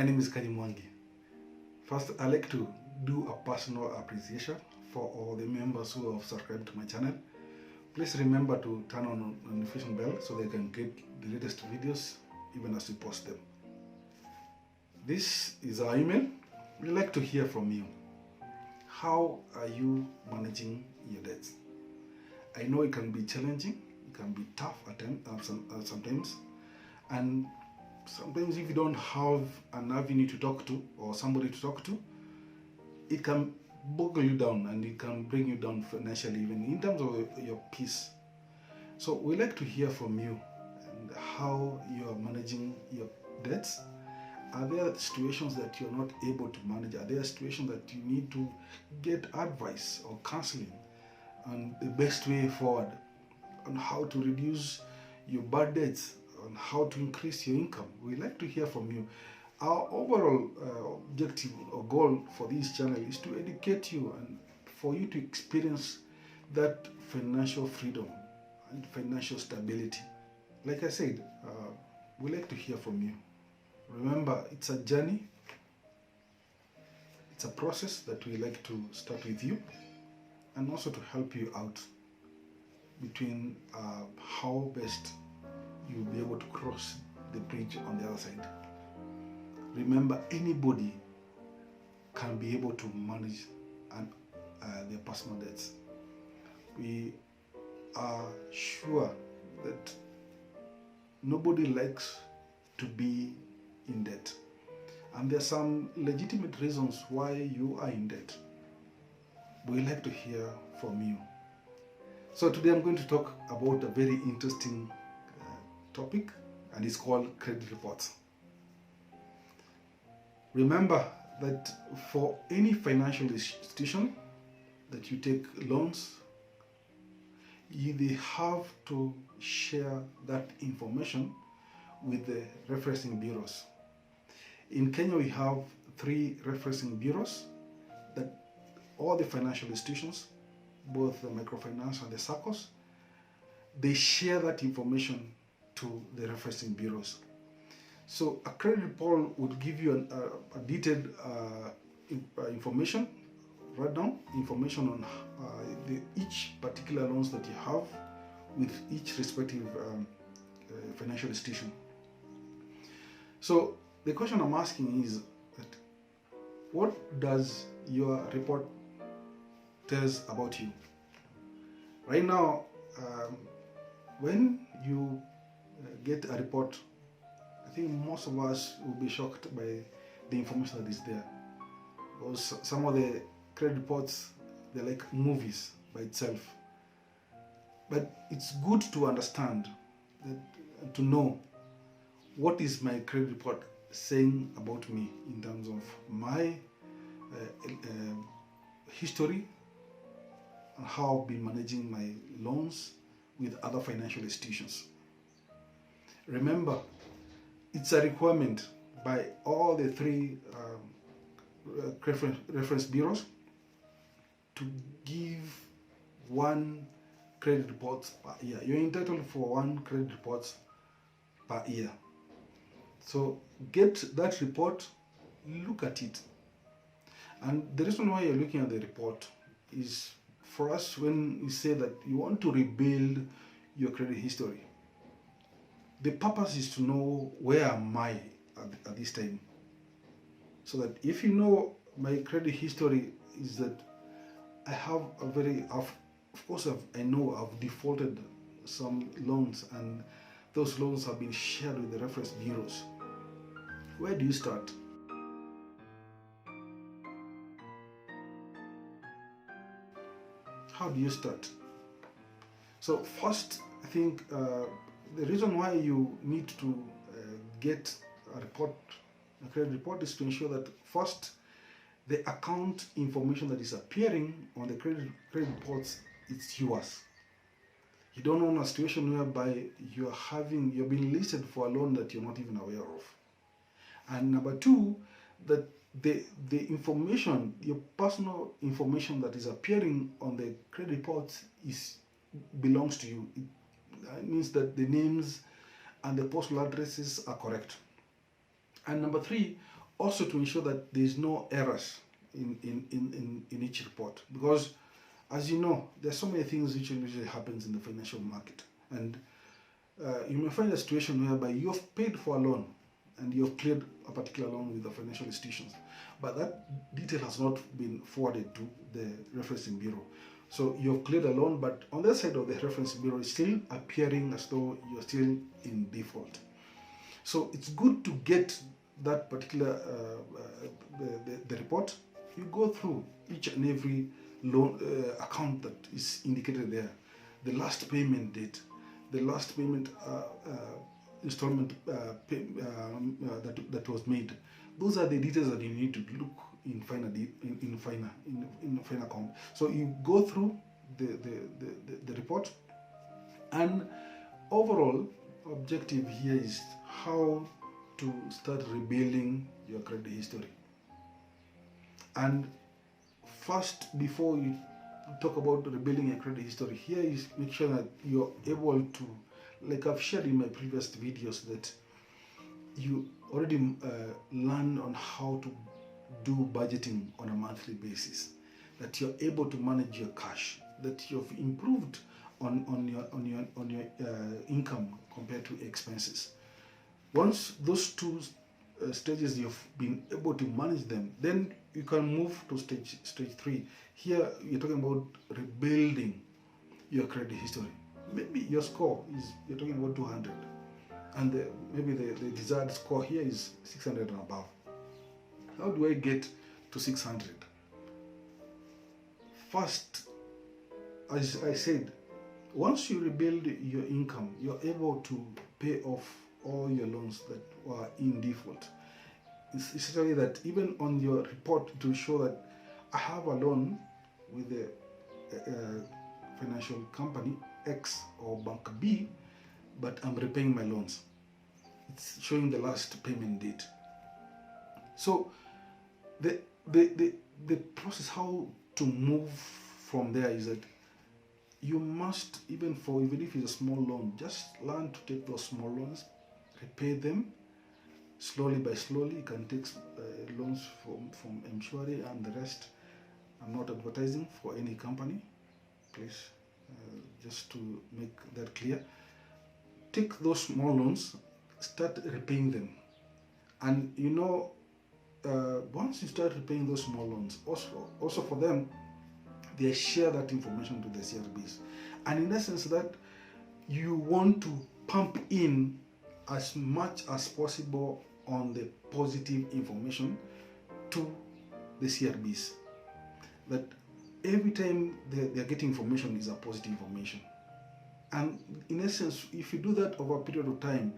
My name is Kanyi Mwangi. First, I'd like to do a personal appreciation for all the members who have subscribed to my channel. Please remember to turn on the notification bell so they can get the latest videos even as we post them. This is our email. We'd like to hear from you. How are you managing your debts? I know it can be challenging, it can be tough at sometimes, and sometimes if you don't have an avenue to talk to or somebody to talk to, it can boggle you down and it can bring you down financially, even in terms of your peace. So we'd like to hear from you and how you are managing your debts. Are there situations that you're not able to manage? Are there situations that you need to get advice or counseling on the best way forward, on how to reduce your bad debts, on how to increase your income? We'd like to hear from you. Our overall objective or goal for this channel is to educate you and for you to experience that financial freedom and financial stability. Like I said, we'd like to hear from you. Remember, it's a journey. It's a process that we like to start with you and also to help you out between how best you'll be able to cross the bridge on the other side. Remember, anybody can be able to manage their personal debts. We are sure that nobody likes to be in debt, and there are some legitimate reasons why you are in debt. We'd like to hear from you. So today I'm going to talk about a very interesting topic, and it's called credit reports. Remember that for any financial institution that you take loans, they have to share that information with the referencing bureaus. In Kenya, we have 3 referencing bureaus that all the financial institutions, both the microfinance and the SACCOs, they share that information to the referencing bureaus. So a credit report would give you a detailed information, write down information on each particular loans that you have with each respective financial institution. So the question I'm asking is that what does your report tells about you? Right now, when you get a report, I think most of us will be shocked by the information that is there. Because some of the credit reports, they're like movies by itself. But it's good to understand, to know what is my credit report saying about me in terms of my history and how I've been managing my loans with other financial institutions. Remember, it's a requirement by all the 3 reference bureaus to give 1 credit report per year. You're entitled for 1 credit report per year. So get that report, look at it. And the reason why you're looking at the report is for us, when you say that you want to rebuild your credit history, the purpose is to know where am I at this time. So that if you know my credit history is that I have a very, of course I know I've defaulted some loans and those loans have been shared with the reference bureaus. Where do you start? How do you start? So first, I think the reason why you need to get a report, a credit report, is to ensure that first, the account information that is appearing on the credit reports, it's yours. You don't want a situation whereby you're being listed for a loan that you're not even aware of. And number 2, that the information, your personal information that is appearing on the credit reports belongs to you. It means that the names and the postal addresses are correct. And number 3, Also to ensure that there is no errors in each report, because as you know, there's so many things which usually happens in the financial market, and you may find a situation whereby you have paid for a loan and you have cleared a particular loan with the financial institutions, but that detail has not been forwarded to the referencing bureau. So you have cleared a loan, but on the side of the referencing bureau, it's still appearing as though you're still in default. So it's good to get that particular the report. You go through each and every loan account that is indicated there, the last payment date, the last payment installment that was made. Those are the details that you need to look in final account. So you go through the report, and overall objective here is how to start rebuilding your credit history. And first, before you talk about rebuilding your credit history, here is make sure that you're able to, like I've shared in my previous videos, that you already learn on how to do budgeting on a monthly basis, that you're able to manage your cash, that you've improved on your income compared to expenses. Once those two stages you've been able to manage them, then you can move to stage 3. Here you're talking about rebuilding your credit history. Maybe your score is, you're talking about 200, and maybe the desired score here is 600 and above. How do I get to 600? First, as I said, once you rebuild your income, you're able to pay off all your loans that were in default. It's essentially that even on your report to show that I have a loan with the financial company X or bank B, but I'm repaying my loans. It's showing the last payment date. So the process how to move from there is that you must, even if it's a small loan, just learn to take those small loans, repay them slowly by slowly. You can take loans from Mshwari and the rest. I'm not advertising for any company, please, just to make that clear. Take those small loans, start repaying them, and you know, once you start repaying those small loans, also for them, they share that information to the CRBs, and in essence, that you want to pump in as much as possible on the positive information to the CRBs. That every time they're getting information is a positive information. And in essence, if you do that over a period of time,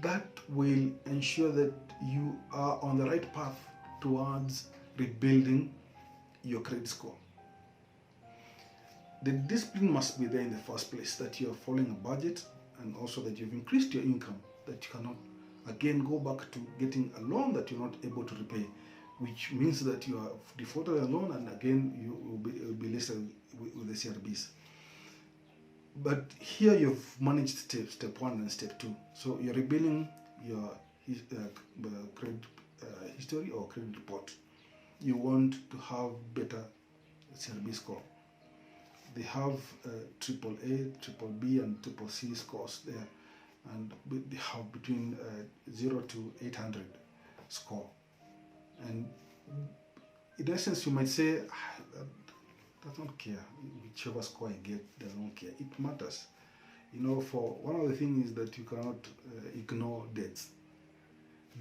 that will ensure that you are on the right path towards rebuilding your credit score. The discipline must be there in the first place, that you're following a budget, and also that you've increased your income, that you cannot again go back to getting a loan that you're not able to repay, which means that you have defaulted a loan, and again you will be listed with the CRBs. But here you've managed step 1 and step 2. So you're rebuilding your credit history or credit report. You want to have better CRB score. They have AAA, BBB, and CCC scores there, and they have between 0 to 800 score. And in essence, you might say, I don't care whichever score I get, I don't care. It matters. You know, for one of the things is that you cannot ignore debts.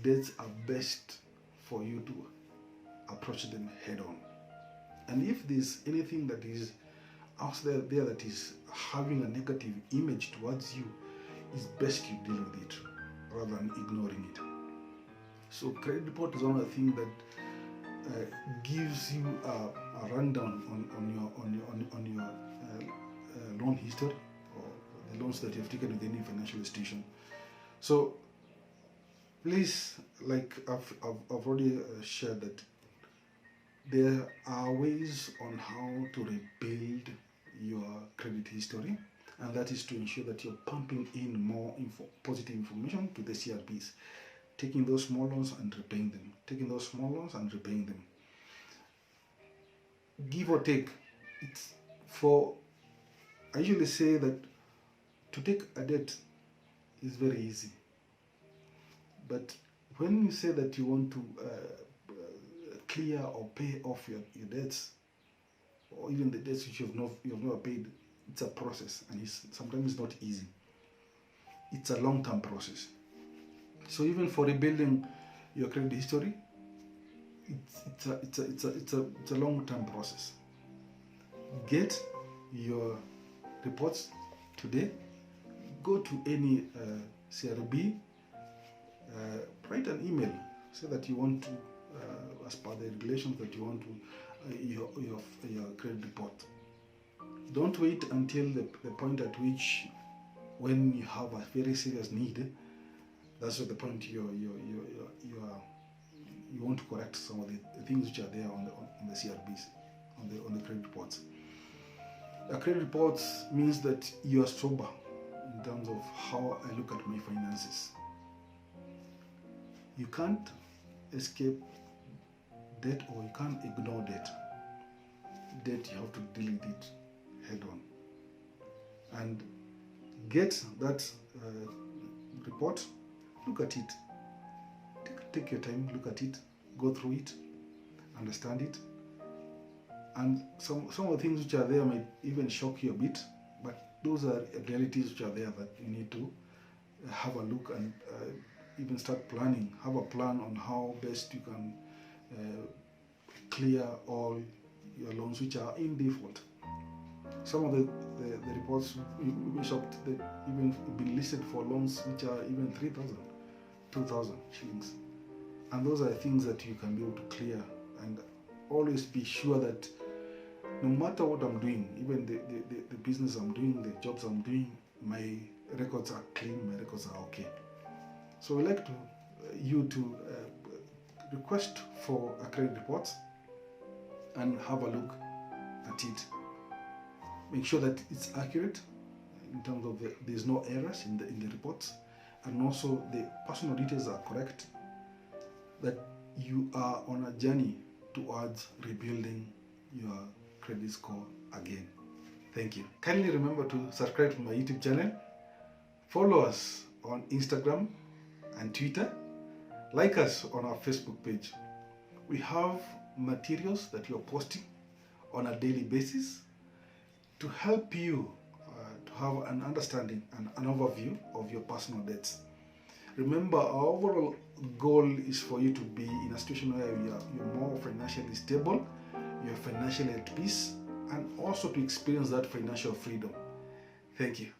Debts are best for you to approach them head on. And if there's anything that is out there that is having a negative image towards you, it's best you deal with it rather than ignoring it. So credit report is one of the things that gives you a rundown on your loan history, or the loans that you have taken with any financial institution. So please, like I've already shared, that there are ways on how to rebuild your credit history, and that is to ensure that you're pumping in more positive information to the CRBs. taking those small loans and repaying them, taking those small loans and repaying them. Give or take, it's for, I usually say that to take a debt is very easy. But when you say that you want to clear or pay off your debts, or even the debts which you've never paid, it's a process, and sometimes it's not easy. It's a long-term process. So even for rebuilding your credit history, it's a long-term process. Get your reports today. Go to any CRB, write an email, say that you want to, as per the regulations, that you want to your credit report. Don't wait until the point at which, when you have a very serious need, that's at the point you want to correct some of the things which are there on the CRBs, on the credit reports. A credit report means that you are sober in terms of how I look at my finances. You can't escape debt, or you can't ignore debt. Debt, you have to deal with it head on. And get that report, look at it. Take your time, look at it, go through it, understand it. And some of the things which are there might even shock you a bit, but those are realities which are there that you need to have a look and even start planning. Have a plan on how best you can clear all your loans which are in default. Some of the reports will be shocked that even been listed for loans which are even 3,000, 2,000 shillings. And those are things that you can be able to clear, and always be sure that no matter what I'm doing, even the business I'm doing, the jobs I'm doing, my records are clean, my records are okay. So we like you to request for a credit report and have a look at it. Make sure that it's accurate in terms of there's no errors in the reports, and also the personal details are correct, that you are on a journey towards rebuilding your credit score again. Thank you. Kindly remember to subscribe to my YouTube channel, follow us on Instagram and Twitter, like us on our Facebook page. We have materials that we are posting on a daily basis to help you to have an understanding and an overview of your personal debts. Remember, our overall goal is for you to be in a situation where you're more financially stable, you're financially at peace, and also to experience that financial freedom. Thank you.